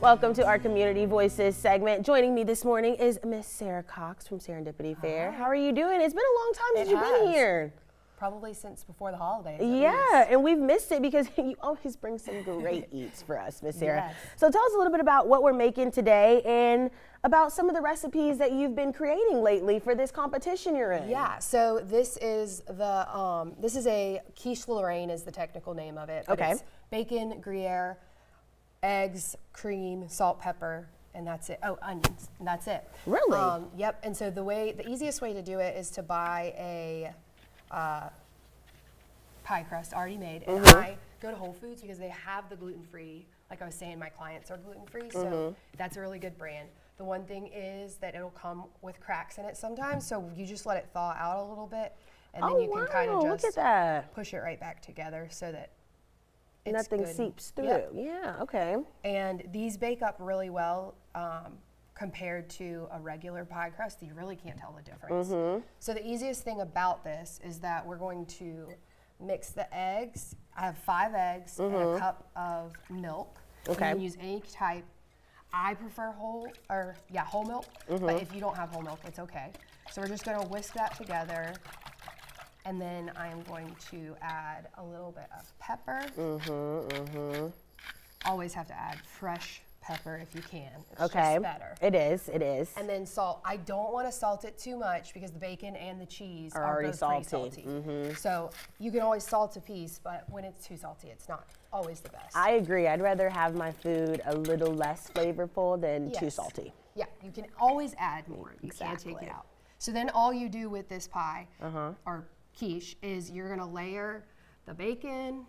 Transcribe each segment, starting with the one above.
Welcome to our Community Voices segment. Joining me this morning is Miss Sarah Cox from Serendipity Fare. How are you doing? It's been a long time since you've been here. Probably since before the holidays. Yeah, and we've missed it because you always bring some great eats for us, Miss Sarah. Yes. So tell us a little bit about what we're making today and about some of the recipes that you've been creating lately for this competition you're in. Yeah, so this is a quiche Lorraine is the technical name of it. But Okay. It's bacon, Gruyere, eggs, cream, salt, pepper, and that's it. Oh, onions, and that's it. Really? Yep. And so the easiest way to do it is to buy a pie crust already made, and I go to Whole Foods because they have the gluten-free. Like I was saying, my clients are gluten-free, so that's a really good brand. The one thing is that it'll come with cracks in it sometimes, so you just let it thaw out a little bit, and then you can kind of look just at that. push it right back together so that it's Nothing good. seeps through. Yep. Yeah, okay. And these bake up really well compared to a regular pie crust. You really can't tell the difference. So the easiest thing about this is that we're going to mix the eggs. I have 5 eggs and a cup of milk. Okay. You can use any type. I prefer whole milk, but if you don't have whole milk, it's okay. So we're just gonna whisk that together, and then I'm going to add a little bit of pepper. Always have to add fresh pepper if you can. It's just better. It is, it is. And then salt. I don't want to salt it too much because the bacon and the cheese are already both salty. pretty salty. So you can always salt a piece, but when it's too salty, it's not always the best. I agree. I'd rather have my food a little less flavorful than too Yes. salty. Yeah, you can always add more. You can't take Exactly. it out. So then all you do with this pie or quiche is you're gonna layer the bacon.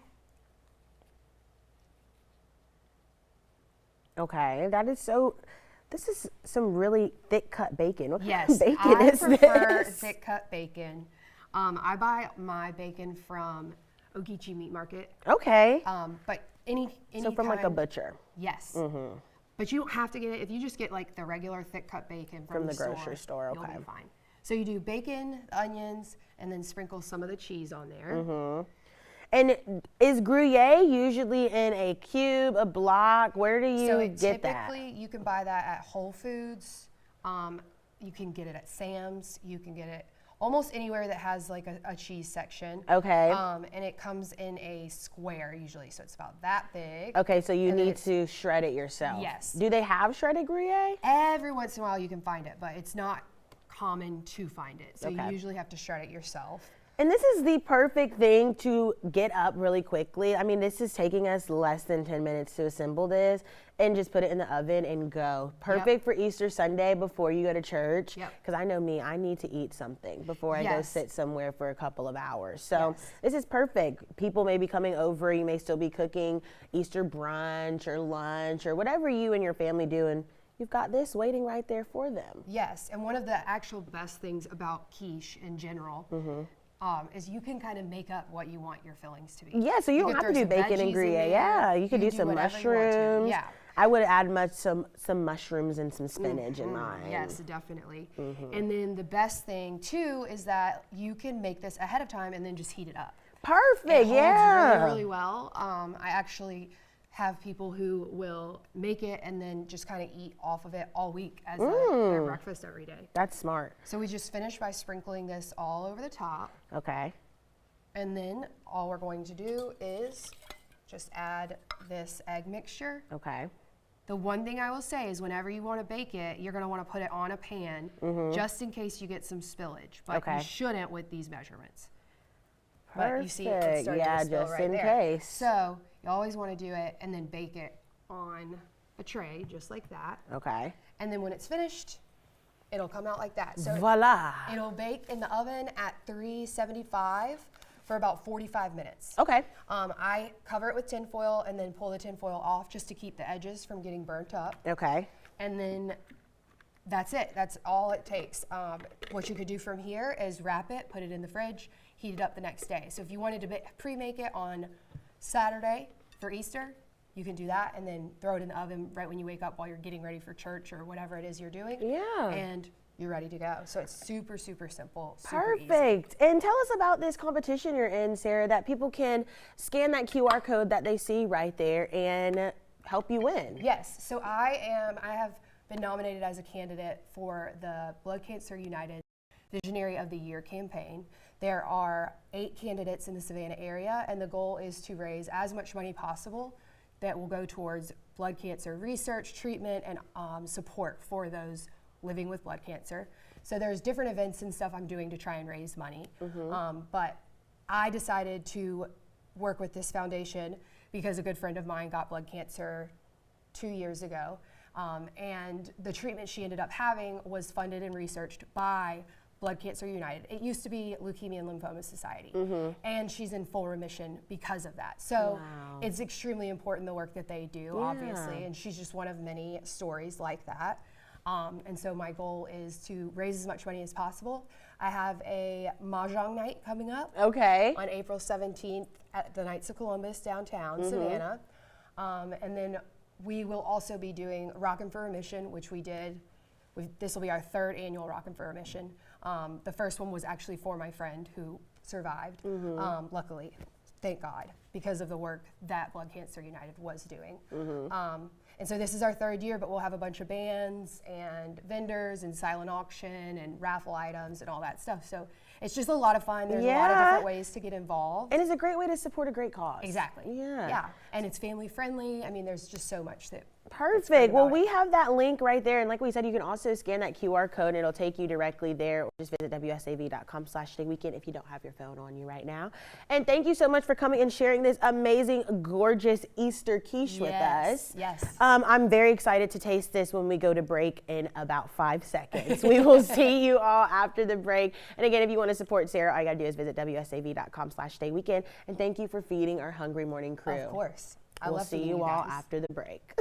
Okay, this is some really thick cut bacon. What kind Yes, of bacon I is prefer this? thick cut bacon. I buy my bacon from Ogeechee Meat Market, Okay, but any so from like a kind- butcher. Yes. But you don't have to get it. If you just get like the regular thick cut bacon from the grocery store, you'll okay. be fine. So you do bacon, onions, and then sprinkle some of the cheese on there. And is Gruyere usually in a cube, a block? Where do you So get that? typically you can buy that at Whole Foods. You can get it at Sam's. You can get it almost anywhere that has like a cheese section. Okay. And it comes in a square usually, so it's about that big. Okay, so you and then need it's- to shred it yourself. Yes. Do they have shredded Gruyere? Every once in a while you can find it, but it's not common to find it. So Okay. you usually have to shred it yourself. And this is the perfect thing to get up really quickly. I mean, this is taking us less than 10 minutes to assemble this and just put it in the oven and go. Perfect for Easter Sunday before you go to church. Yep. Because I know me, I need to eat something before I go Yes. sit somewhere for a couple of hours. So Yes. this is perfect. People may be coming over. You may still be cooking Easter brunch or lunch or whatever you and your family do. And you've got this waiting right there for them. Yes, and one of the actual best things about quiche in general is you can kind of make up what you want your fillings to be. Yeah, so you don't could have to throw do some bacon veggies and in Gruyere. there. Yeah, you could do some whatever you want to. mushrooms. Yeah. I would add some mushrooms and some spinach in mine. Yes, definitely. And then the best thing too is that you can make this ahead of time and then just heat it up. Perfect, It holds yeah. really, really well. I actually have people who will make it and then just kind of eat off of it all week as their breakfast every day. That's smart. So we just finished by sprinkling this all over the top. Okay. And then all we're going to do is just add this egg mixture. Okay. The one thing I will say is whenever you want to bake it, you're going to want to put it on a pan just in case you get some spillage. But Okay. you shouldn't with these measurements. Perfect. But you see it's starting Yeah, to spill just right in there. case. So you always want to do it and then bake it on a tray just like that. Okay. And then when it's finished, it'll come out like that. So Voila. it'll bake in the oven at 375 for about 45 minutes. Okay. I cover it with tin foil and then pull the tin foil off just to keep the edges from getting burnt up. Okay. And then that's it. That's all it takes. What you could do from here is wrap it, put it in the fridge, heat it up the next day. So if you wanted to pre-make it on Saturday for Easter, you can do that and then throw it in the oven right when you wake up while you're getting ready for church or whatever it is you're doing. Yeah. And you're ready to go. So it's super, super simple. Super easy. Perfect. And tell us about this competition you're in, Sarah, that people can scan that QR code that they see right there and help you win. Yes. So I have been nominated as a candidate for the Blood Cancer United Visionary of the Year campaign. There are 8 candidates in the Savannah area, and the goal is to raise as much money possible that will go towards blood cancer research, treatment, and support for those living with blood cancer. So there's different events and stuff I'm doing to try and raise money. But I decided to work with this foundation because a good friend of mine got blood cancer 2 years ago. And the treatment she ended up having was funded and researched by Blood Cancer United. It used to be Leukemia and Lymphoma Society. And she's in full remission because of that. So it's extremely important, the work that they do, obviously. And she's just one of many stories like that. And so my goal is to raise as much money as possible. I have a Mahjong night coming up on April 17th at the Knights of Columbus downtown, Savannah. And then we will also be doing Rockin' for Remission, which we did. This will be our 3rd annual Rockin' for Remission. The first one was actually for my friend who survived, luckily, thank God, because of the work that Blood Cancer United was doing. And so this is our 3rd year, but we'll have a bunch of bands and vendors and silent auction and raffle items and all that stuff. So it's just a lot of fun. There's a lot of different ways to get involved. And it's a great way to support a great cause. Exactly. Yeah. And it's family friendly. I mean, there's just so much that. Perfect. Well, we have that link right there. And like we said, you can also scan that QR code and it'll take you directly there. Or just visit wsav.com/weekend if you don't have your phone on you right now. And thank you so much for coming and sharing this amazing, gorgeous Easter quiche with us. Yes. I'm very excited to taste this when we go to break in about 5 seconds. We will see you all after the break. And again, if you want to support Sarah, all you got to do is visit wsav.com/stayweekend. And thank you for feeding our hungry morning crew. Of course. We'll see you all after the break.